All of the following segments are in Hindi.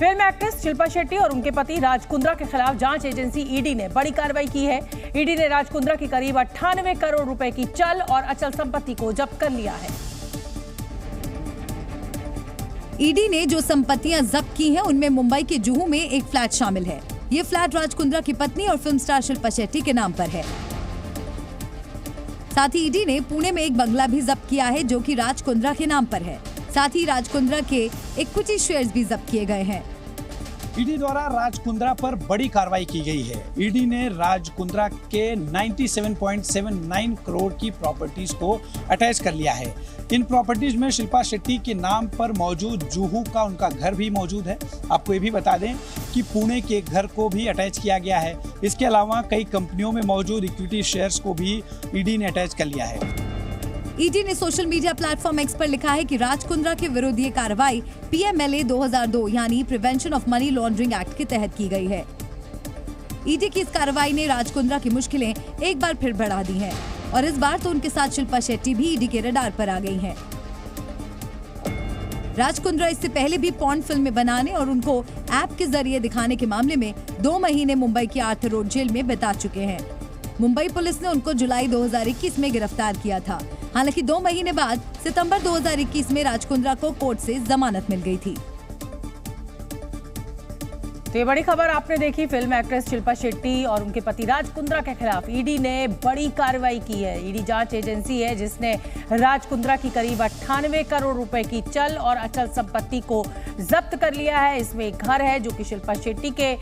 फिल्म एक्ट्रेस शिल्पा शेट्टी और उनके पति राज कुंद्रा के खिलाफ जांच एजेंसी ईडी ने बड़ी कार्रवाई की है। ईडी ने राज कुंद्रा की करीब 98 करोड़ रुपए की चल और अचल संपत्ति को जब्त कर लिया है। ईडी ने जो संपत्तियां जब्त की हैं, उनमें मुंबई के जुहू में एक फ्लैट शामिल है। ये फ्लैट राज कुंद्रा की पत्नी और फिल्म स्टार शिल्पा शेट्टी के नाम पर है। साथ ही ईडी ने पुणे में एक बंगला भी जब्त किया है, जो कि राज कुंद्रा के नाम पर है। साथ ही राज कुंद्रा के इक्विटी शेयर्स भी जब्त किए गए हैं। ईडी द्वारा राज कुंद्रा पर बड़ी कार्रवाई की गई है। ईडी ने राज कुंद्रा के 97.79 करोड़ की प्रॉपर्टीज को अटैच कर लिया है। इन प्रॉपर्टीज में शिल्पा शेट्टी के नाम पर मौजूद जुहू का उनका घर भी मौजूद है। आपको ये भी बता दें कि पुणे के घर को भी अटैच किया गया है। इसके अलावा कई कंपनियों में मौजूद इक्विटी शेयर्स को भी ईडी ने अटैच कर लिया है। ईडी ने सोशल मीडिया प्लेटफॉर्म एक्स पर लिखा है कि राज कुंद्रा के विरुद्ध ये कार्रवाई पीएमएलए 2002 यानी prevention of money laundering act के तहत की गई है। ईडी की इस कार्रवाई ने राज कुंद्रा की मुश्किलें एक बार फिर बढ़ा दी हैं और इस बार तो उनके साथ शिल्पा शेट्टी भी ईडी के रडार पर आ गई हैं। राज कुंद्रा इससे पहले भी पॉर्न फिल्में बनाने और उनको ऐप के जरिए दिखाने के मामले में 2 महीने मुंबई की आर्थर रोड जेल में बिता चुके हैं। मुंबई पुलिस ने उनको जुलाई 2021 में गिरफ्तार किया था। हालांकि 2 महीने बाद सितंबर 2021 में राज कुंद्रा को कोर्ट से जमानत मिल गई थी। तो ये बड़ी खबर आपने देखी। फिल्म एक्ट्रेस शिल्पा शेट्टी और उनके पति राज कुंद्रा के खिलाफ ईडी ने बड़ी कार्रवाई की है। ईडी जांच एजेंसी है जिसने राज कुंद्रा की करीब 98 करोड़ रुपए की चल और अचल संपत्ति को जब्त कर लिया है। इसमें एक घर है जो कि शिल्पा शेट्टी के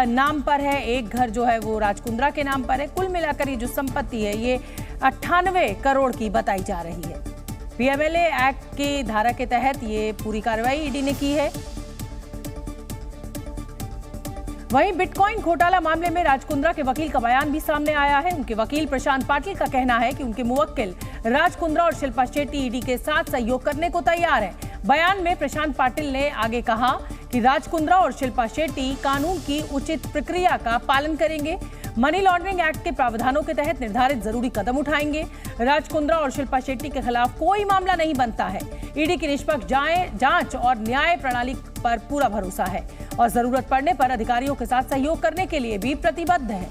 नाम पर है, एक घर जो है वो राज कुंद्रा के नाम पर है। कुल मिलाकर ये जो संपत्ति है ये 98 करोड़ की बताई जा रही है। पीएमएलए एक्ट की धारा के तहत ये पूरी कार्रवाई ईडी ने की है। वहीं बिटकॉइन घोटाला मामले में राज कुंद्रा के वकील का बयान भी सामने आया है। उनके वकील प्रशांत पाटिल का कहना है कि उनके मुवक्किल राज कुंद्रा और शिल्पा शेट्टी ईडी के साथ सहयोग करने को तैयार हैं। बयान में प्रशांत पाटिल ने आगे कहा कि राज कुंद्रा और शिल्पा शेट्टी कानून की उचित प्रक्रिया का पालन करेंगे, मनी लॉन्ड्रिंग एक्ट के प्रावधानों के तहत निर्धारित जरूरी कदम उठाएंगे। राज कुंद्रा और शिल्पा शेट्टी के खिलाफ कोई मामला नहीं बनता है। ईडी की निष्पक्ष जांच और न्याय प्रणाली पर पूरा भरोसा है और जरूरत पड़ने पर अधिकारियों के साथ सहयोग करने के लिए भी प्रतिबद्ध है।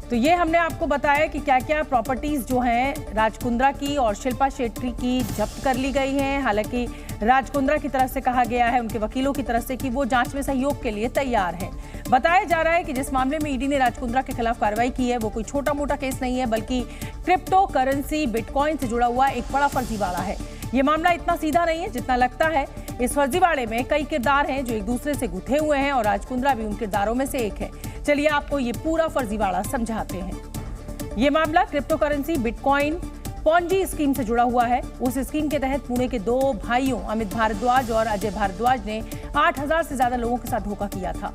तो ये हमने आपको बताया कि क्या क्या प्रॉपर्टीज जो हैं राज कुंद्रा की और शिल्पा शेट्टी की जब्त कर ली गई हैं। हालांकि राज कुंद्रा की तरफ से कहा गया है, उनके वकीलों की तरफ से, कि वो जांच में सहयोग के लिए तैयार हैं। बताया जा रहा है कि जिस मामले में ईडी ने राज कुंद्रा के खिलाफ कार्रवाई की है वो कोई छोटा मोटा केस नहीं है, बल्कि क्रिप्टो करेंसी बिटकॉइन से जुड़ा हुआ एक बड़ा फर्जीवाड़ा है। ये मामला इतना सीधा नहीं है जितना लगता है। इस फर्जीवाड़े में कई किरदार हैं जो एक दूसरे से गुथे हुए हैं और राज कुंद्रा भी उन किरदारों में से एक है। चलिए आपको ये पूरा फर्जीवाड़ा समझाते हैं। ये मामला crypto currency bitcoin Ponzi scheme से जुड़ा हुआ है। उस स्कीम के तहत पुणे के 2 भाइयों अमित भारद्वाज और अजय भारद्वाज ने 8000 से ज्यादा लोगों के साथ धोखा किया था।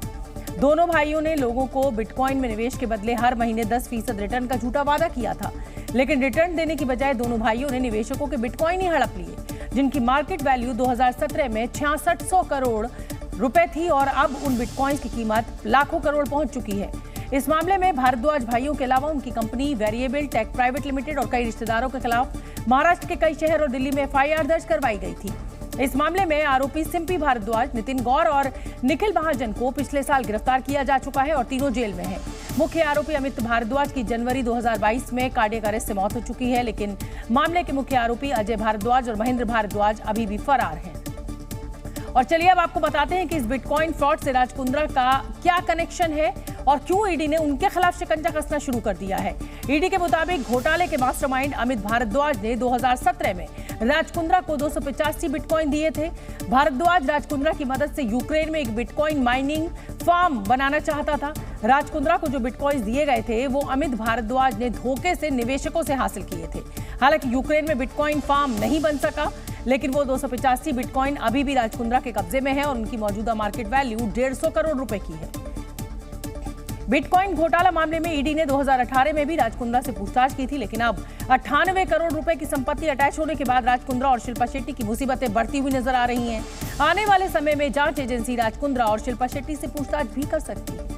दोनों भाइयों ने लोगों को बिटकॉइन में निवेश के बदले हर महीने 10% रिटर्न का झूठा वादा किया था, लेकिन रिटर्न देने की बजाय दोनों भाइयों ने निवेशकों के बिटकॉइन ही हड़प लिए, जिनकी मार्केट वैल्यू 2017 में 6600 करोड़ रुपए थी और अब उन बिटकॉइंस की कीमत लाखों करोड़ पहुंच चुकी है। इस मामले में भारद्वाज भाइयों के अलावा उनकी company Variable Tech Private Limited और कई रिश्तेदारों के खिलाफ महाराष्ट्र के कई शहर और दिल्ली में एफआईआर दर्ज करवाई गई थी। इस मामले में आरोपी सिंपी भारद्वाज, नितिन गौर और निखिल महाजन को पिछले साल गिरफ्तार किया जा चुका है और तीनों जेल में हैं। मुख्य आरोपी अमित भारद्वाज की जनवरी 2022 में कार्डियक अरेस्ट से मौत हो चुकी है, लेकिन मामले के मुख्य आरोपी अजय भारद्वाज और महेंद्र भारद्वाज अभी भी फरार हैं। और चलिए अब आपको बताते हैं कि इस बिटकॉइन फ्रॉड से राज कुंद्रा का क्या कनेक्शन है और क्यों ईडी ने उनके खिलाफ शिकंजा कसना शुरू कर दिया है। ईडी के मुताबिक घोटाले के मास्टरमाइंड अमित भारद्वाज ने 2017 में राज कुंद्रा को 285 बिटकॉइन दिए थे। भारद्वाज राज कुंद्रा की मदद से यूक्रेन में एक बिटकॉइन माइनिंग फार्म बनाना चाहता था। राज कुंद्रा को जो बिटकॉइन दिए गए थे वो अमित भारद्वाज ने धोखे से निवेशकों से हासिल किए थे। हालांकि यूक्रेन में बिटकॉइन फार्म नहीं बन सका, लेकिन वो 285 बिटकॉइन अभी भी राज कुंद्रा के कब्जे में है और उनकी मौजूदा मार्केट वैल्यू 150 करोड़ रुपए की है। बिटकॉइन घोटाला मामले में ईडी ने 2018 में भी राज कुंद्रा से पूछताछ की थी, लेकिन अब 98 करोड़ रुपए की संपत्ति अटैच होने के बाद राज कुंद्रा और शिल्पा शेट्टी की मुसीबतें बढ़ती हुई नजर आ रही हैं। आने वाले समय में जांच एजेंसी राज कुंद्रा और शिल्पा शेट्टी से पूछताछ भी कर सकती है।